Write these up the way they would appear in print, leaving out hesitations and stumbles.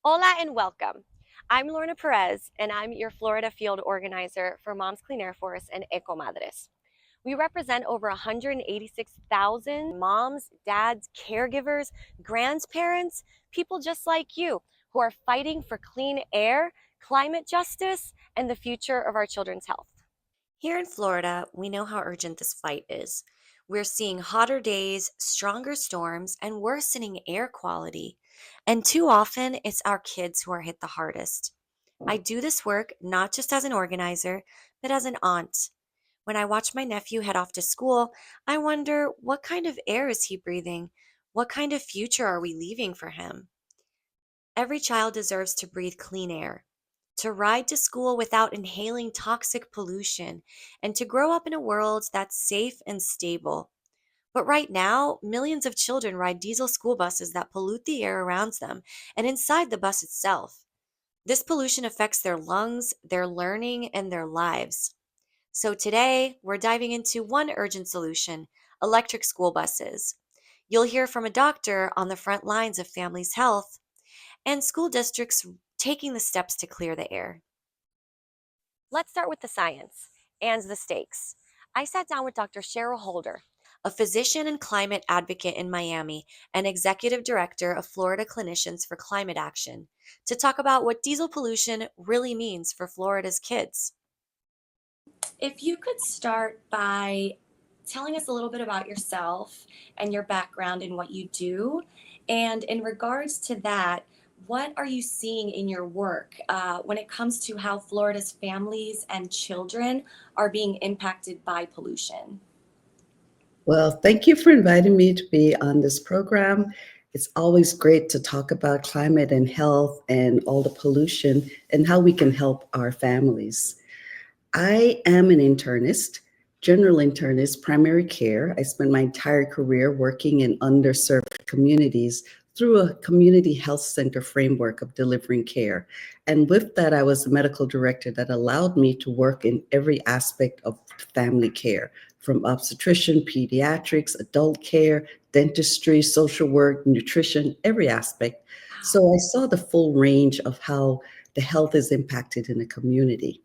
Hola and welcome. I'm Lorna Perez, and I'm your Florida field organizer for Moms Clean Air Force and Eco Madres. We represent over 186,000 moms, dads, caregivers, grandparents, people just like you who are fighting for clean air, climate justice, and the future of our children's health. Here in Florida, we know how urgent this fight is. We're seeing hotter days, stronger storms, and worsening air quality. And too often, it's our kids who are hit the hardest. I do this work not just as an organizer, but as an aunt. When I watch my nephew head off to school, I wonder, what kind of air is he breathing? What kind of future are we leaving for him? Every child deserves to breathe clean air, to ride to school without inhaling toxic pollution, and to grow up in a world that's safe and stable. But right now, millions of children ride diesel school buses that pollute the air around them and inside the bus itself. This pollution affects their lungs, their learning, and their lives. So today, we're diving into one urgent solution: electric school buses. You'll hear from a doctor on the front lines of families' health and school districts taking the steps to clear the air. Let's start with the science and the stakes. I sat down with Dr. Cheryl Holder, a physician and climate advocate in Miami and executive director of Florida Clinicians for Climate Action, to talk about what diesel pollution really means for Florida's kids. If you could start by telling us a little bit about yourself and your background and what you do. And in regards to that, what are you seeing in your work when it comes to how Florida's families and children are being impacted by pollution? Well, thank you for inviting me to be on this program. It's always great to talk about climate and health and all the pollution and how we can help our families. I am an internist, general internist, primary care. I spent my entire career working in underserved communities through a community health center framework of delivering care. And with that, I was a medical director that allowed me to work in every aspect of family care, from obstetrician, pediatrics, adult care, dentistry, social work, nutrition, every aspect. Wow. So I saw the full range of how the health is impacted in a community.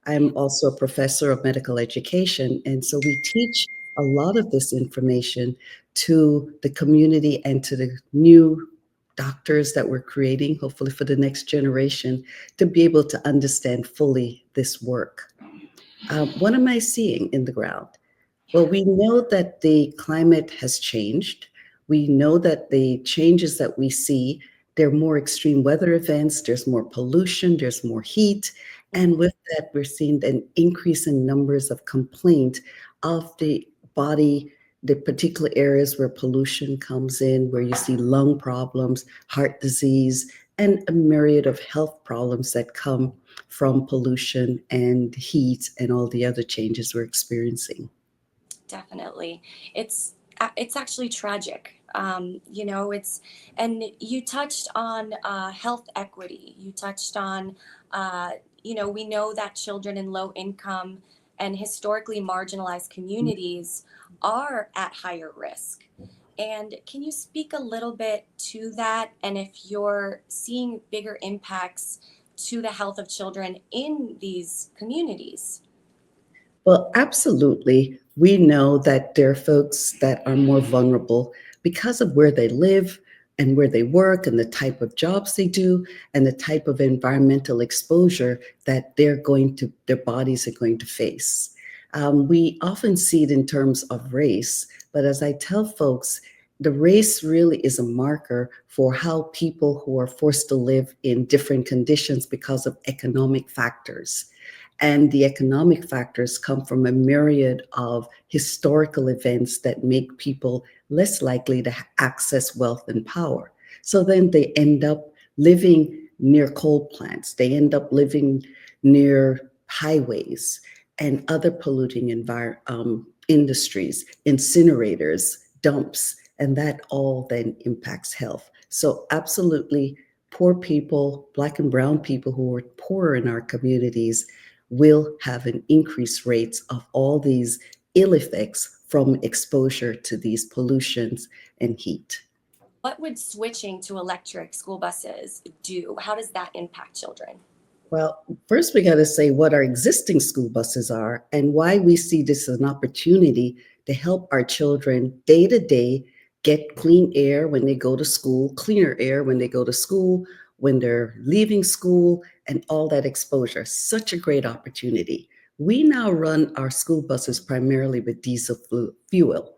I'm also a professor of medical education, and so we teach a lot of this information to the community and to the new doctors that we're creating, hopefully for the next generation, to be able to understand fully this work. What am I seeing in the ground? Well, we know that the climate has changed. We know that the changes that we see, there are more extreme weather events, there's more pollution, there's more heat. And Mhm. with that, we're seeing an increase in numbers of complaint of the body, the particular areas where pollution comes in, where you see lung problems, heart disease, and a myriad of health problems that come from pollution and heat and all the other changes we're experiencing. Definitely. It's actually tragic. It's, and you touched on health equity. You touched on, we know that children in low income and historically marginalized communities are at higher risk. And can you speak a little bit to that? And if you're seeing bigger impacts to the health of children in these communities? Well, absolutely. We know that there are folks that are more vulnerable because of where they live and where they work and the type of jobs they do and the type of environmental exposure that their bodies are going to face. We often see it in terms of race, but as I tell folks, the race really is a marker for how people who are forced to live in different conditions because of economic factors. And the economic factors come from a myriad of historical events that make people less likely to access wealth and power. So then they end up living near coal plants, they end up living near highways and other polluting industries, incinerators, dumps, and that all then impacts health. So, absolutely, poor people, Black and Brown people who are poorer in our communities, will have an increased rates of all these ill effects from exposure to these pollutions and heat. What would switching to electric school buses do? How does that impact children? Well, first we got to say what our existing school buses are and why we see this as an opportunity to help our children day to day get clean air when they go to school, cleaner air when they go to school, when they're leaving school, and all that exposure. Such a great opportunity. We now run our school buses primarily with diesel fuel.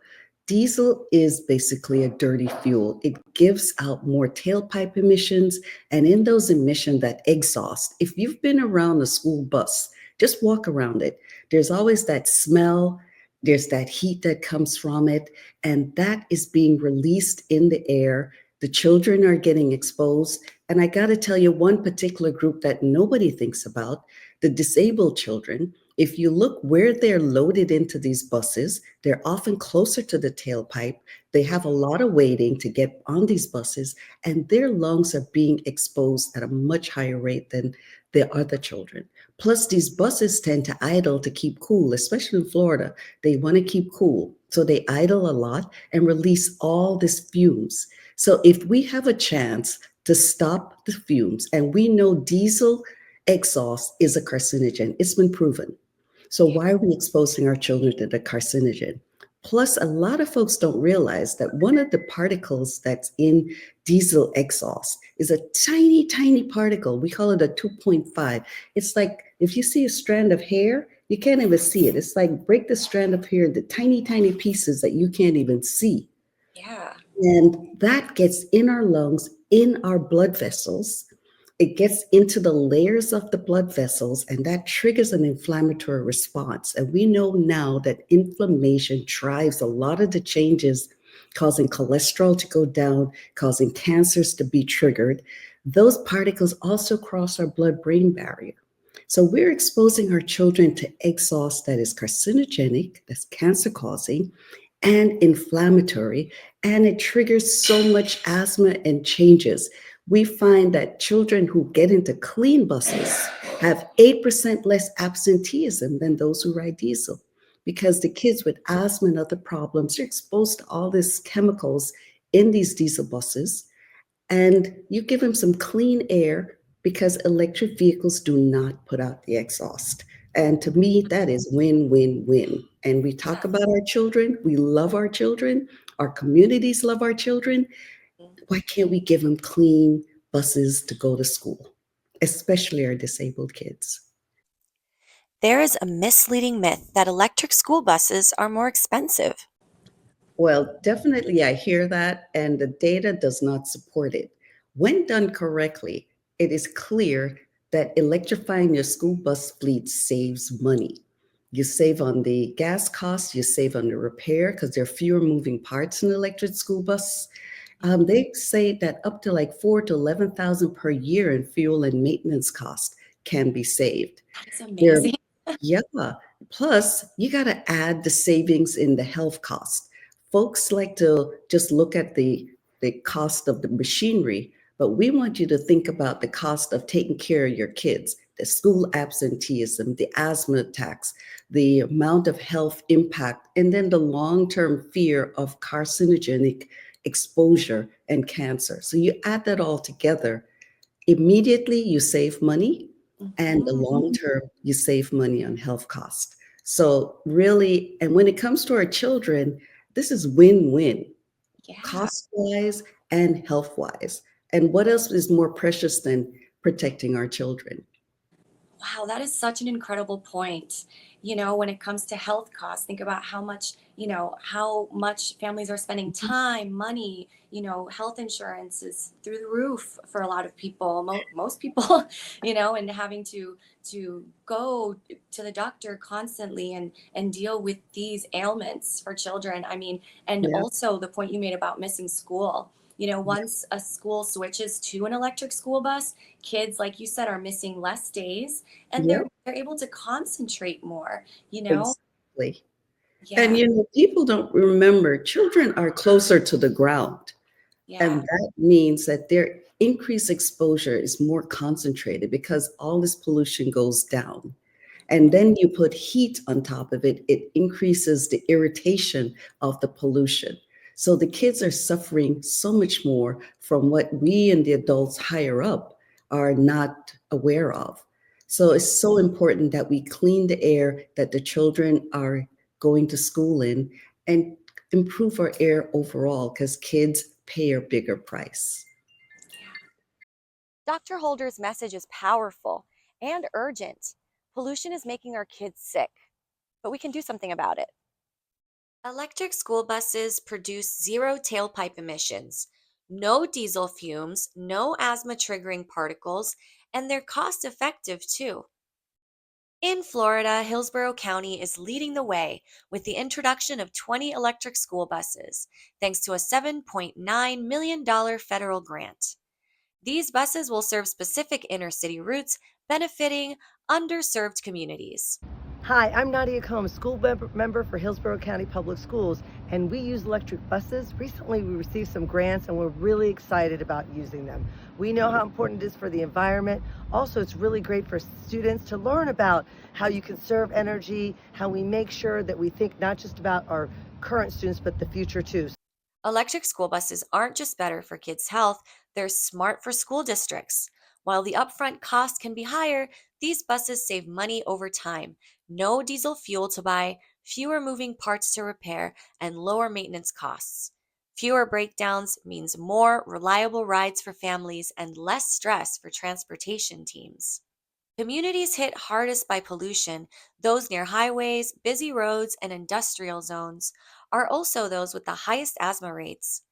Diesel is basically a dirty fuel. It gives out more tailpipe emissions, and in those emissions, that exhaust, if you've been around a school bus, just walk around it. There's always that smell, there's that heat that comes from it, and that is being released in the air. The children are getting exposed. And I got to tell you, one particular group that nobody thinks about, the disabled children. If you look where they're loaded into these buses, they're often closer to the tailpipe. They have a lot of waiting to get on these buses, and their lungs are being exposed at a much higher rate than the other children. Plus, these buses tend to idle to keep cool, especially in Florida. They want to keep cool. So they idle a lot and release all these fumes. So if we have a chance to stop the fumes, and we know diesel exhaust is a carcinogen, it's been proven. So Yeah. why are we exposing our children to the carcinogen? Plus, a lot of folks don't realize that one of the particles that's in diesel exhaust is a tiny, tiny particle. We call it a 2.5. It's like if you see a strand of hair, you can't even see it. It's like break the strand of hair into tiny, tiny pieces that you can't even see. Yeah. And that gets in our lungs, in our blood vessels. It gets into the layers of the blood vessels, and that triggers an inflammatory response. And we know now that inflammation drives a lot of the changes, causing cholesterol to go down, causing cancers to be triggered. Those particles also cross our blood brain barrier. So we're exposing our children to exhaust that is carcinogenic, that's cancer causing, and inflammatory, and it triggers so much asthma and changes. We find that children who get into clean buses have 8% less absenteeism than those who ride diesel because the kids with asthma and other problems are exposed to all these chemicals in these diesel buses, and you give them some clean air because electric vehicles do not put out the exhaust. And to me, that is win, win, win. And we talk Yeah. about our children, we love our children, our communities love our children. Why can't we give them clean buses to go to school, especially our disabled kids? There is a misleading myth that electric school buses are more expensive. Well, definitely, I hear that, and the data does not support it. When done correctly, it is clear that electrifying your school bus fleet saves money. You save on the gas costs, you save on the repair because there are fewer moving parts in an electric school bus. They say that up to like 4 to 11,000 per year in fuel and maintenance costs can be saved. That is There, amazing. yeah. Plus, you got to add the savings in the health cost. Folks like to just look at the cost of the machinery, but we want you to think about the cost of taking care of your kids, the school absenteeism, the asthma attacks, the amount of health impact, and then the long-term fear of carcinogenic exposure and cancer. So you add that all together, immediately you save money, and the Mhm. long term you save money on health costs. So really, and when it comes to our children, this is win-win, Yeah. cost wise and health wise. And what else is more precious than protecting our children? Wow, that is such an incredible point. When it comes to health costs, think about how much families are spending time, money, health insurance is through the roof for a lot of people, most people, and having to go to the doctor constantly and deal with these ailments for children. I mean, and Yeah, also the point you made about missing school. yeah, Once a school switches to an electric school bus, kids, like you said, are missing less days and yeah, they're able to concentrate more, you know? exactly. And Yeah, you know, people don't remember children are closer to the ground. yeah, And that means that their increased exposure is more concentrated because all this pollution goes down. And then you put heat on top of it, it increases the irritation of the pollution. So the kids are suffering so much more from what we and the adults higher up are not aware of. So it's so important that we clean the air that the children are going to school in and improve our air overall because kids pay a bigger price. Dr. Holder's message is powerful and urgent. Pollution is making our kids sick, but we can do something about it. Electric school buses produce zero tailpipe emissions, no diesel fumes, no asthma triggering particles, and they're cost effective too. In Florida, Hillsborough County is leading the way with the introduction of 20 electric school buses, thanks to a $7.9 million federal grant. These buses will serve specific inner city routes, benefiting underserved communities. Hi, I'm Nadia Combs, school member for Hillsborough County Public Schools, and we use electric buses. Recently, we received some grants, and we're really excited about using them. We know how important it is for the environment. Also, it's really great for students to learn about how you conserve energy, how we make sure that we think not just about our current students, but the future too. Electric school buses aren't just better for kids' health, they're smart for school districts. While the upfront cost can be higher, these buses save money over time. No diesel fuel to buy, fewer moving parts to repair, and lower maintenance costs. Fewer breakdowns means more reliable rides for families and less stress for transportation teams. Communities hit hardest by pollution, those near highways, busy roads, and industrial zones, are also those with the highest asthma rates.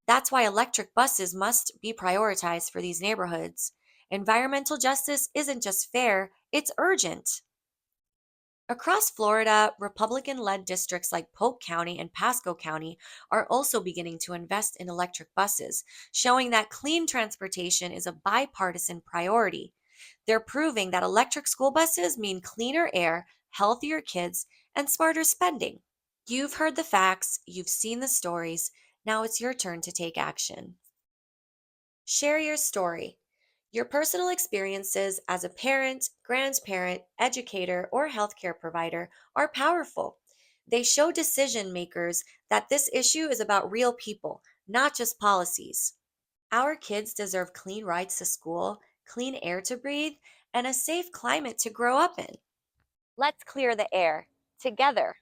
That's why electric buses must be prioritized for these neighborhoods. Environmental justice isn't just fair, it's urgent. Across Florida, Republican led districts like Polk County and Pasco County are also beginning to invest in electric buses, showing that clean transportation is a bipartisan priority. They're proving that electric school buses mean cleaner air, healthier kids, and smarter spending. You've heard the facts, you've seen the stories. Now it's your turn to take action. Share your story. Your personal experiences as a parent, grandparent, educator, or healthcare provider are powerful. They show decision makers that this issue is about real people, not just policies. Our kids deserve clean rides to school, clean air to breathe, and a safe climate to grow up in. Let's clear the air together.